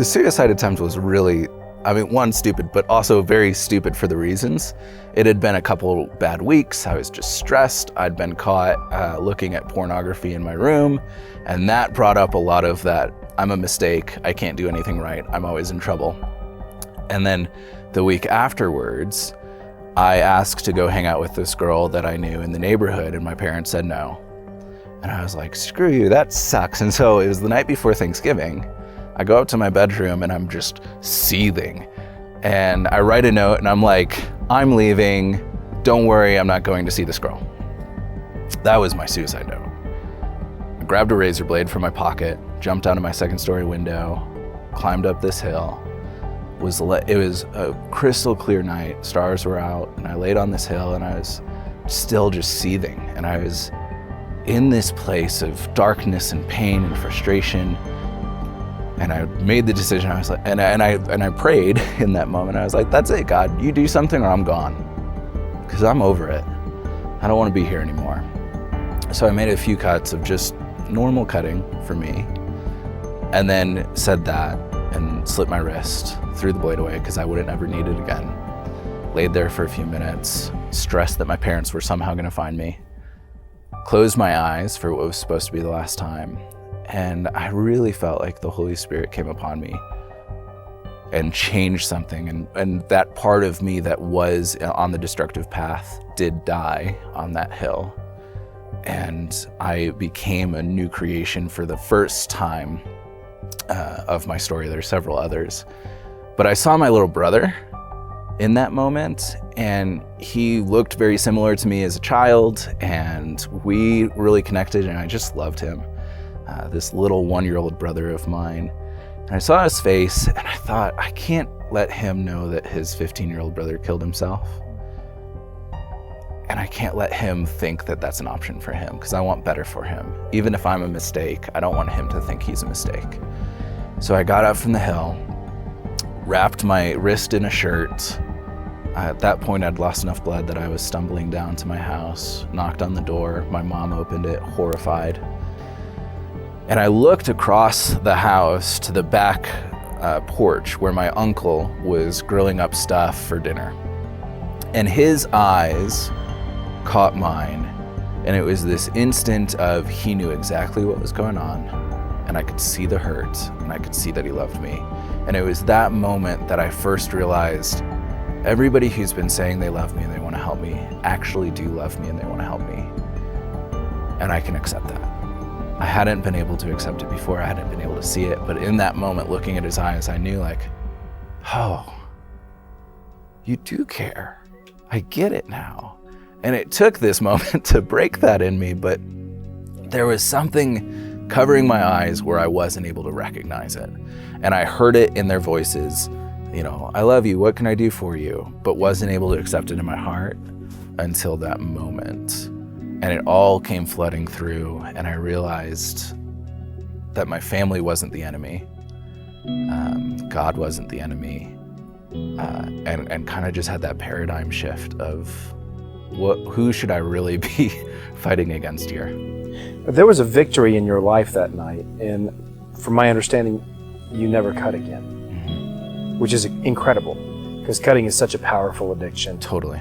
The suicide attempt was really, one, stupid, but also very stupid for the reasons. It had been a couple bad weeks. I was just stressed. I'd been caught looking at pornography in my room, and that brought up a lot of that, I'm a mistake, I can't do anything right, I'm always in trouble. And then the week afterwards, I asked to go hang out with this girl that I knew in the neighborhood, and my parents said no. And I was like, screw you, that sucks. And so it was the night before Thanksgiving. I go up to my bedroom and I'm just seething. And I write a note and I'm like, I'm leaving, don't worry, I'm not going to see this girl. That was my suicide note. I grabbed a razor blade from my pocket, jumped out of my second story window, climbed up this hill. It was a crystal clear night, stars were out, and I laid on this hill and I was still just seething. And I was in this place of darkness and pain and frustration. And I made the decision, I was like, and I prayed in that moment. I was like, that's it, God, you do something or I'm gone. Because I'm over it. I don't want to be here anymore. So I made a few cuts of just normal cutting for me, and then said that and slit my wrist, threw the blade away because I wouldn't ever need it again. Laid there for a few minutes, stressed that my parents were somehow going to find me. Closed my eyes for what was supposed to be the last time. And I really felt like the Holy Spirit came upon me and changed something. And that part of me that was on the destructive path did die on that hill. And I became a new creation for the first time of my story. There's several others. But I saw my little brother in that moment, and he looked very similar to me as a child, and we really connected, and I just loved him. This little 1-year-old brother of mine. And I saw his face, and I thought, I can't let him know that his 15-year-old brother killed himself. And I can't let him think that that's an option for him, because I want better for him. Even if I'm a mistake, I don't want him to think he's a mistake. So I got up from the hill, wrapped my wrist in a shirt. At that point, I'd lost enough blood that I was stumbling down to my house, knocked on the door. My mom opened it, horrified. And I looked across the house to the back porch where my uncle was grilling up stuff for dinner. And his eyes caught mine. And it was this instant of he knew exactly what was going on. And I could see the hurt, and I could see that he loved me. And it was that moment that I first realized everybody who's been saying they love me and they want to help me actually do love me and they want to help me. And I can accept that. I hadn't been able to accept it before. I hadn't been able to see it. But in that moment, looking at his eyes, I knew like, oh, you do care. I get it now. And it took this moment to break that in me, but there was something covering my eyes where I wasn't able to recognize it. And I heard it in their voices, you know, I love you, what can I do for you? But wasn't able to accept it in my heart until that moment. And it all came flooding through, and I realized that my family wasn't the enemy. God wasn't the enemy. And kind of just had that paradigm shift of who should I really be fighting against here? There was a victory in your life that night, and from my understanding, you never cut again, which is incredible, because cutting is such a powerful addiction. Totally.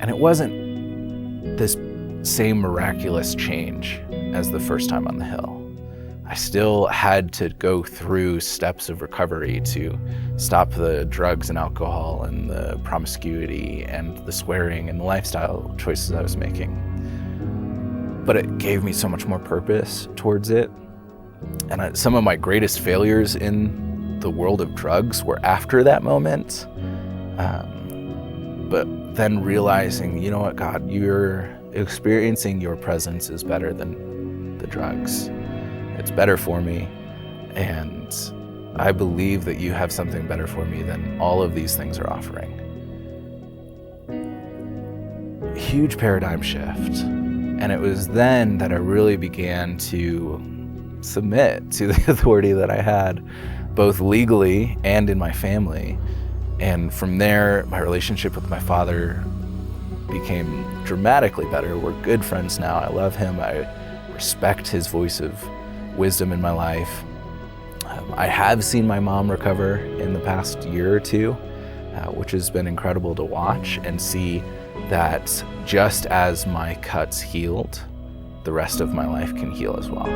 And it wasn't this same miraculous change as the first time on the hill. I still had to go through steps of recovery to stop the drugs and alcohol and the promiscuity and the swearing and the lifestyle choices I was making. But it gave me so much more purpose towards it. And some of my greatest failures in the world of drugs were after that moment. But then realizing, you know what, God, you're experiencing your presence is better than the drugs. It's better for me, and I believe that you have something better for me than all of these things are offering. Huge paradigm shift. And it was then that I really began to submit to the authority that I had, both legally and in my family. And from there, my relationship with my father became dramatically better. We're good friends now. I love him. I respect his voice of wisdom in my life. I have seen my mom recover in the past year or two, which has been incredible to watch and see that just as my cuts healed, the rest of my life can heal as well.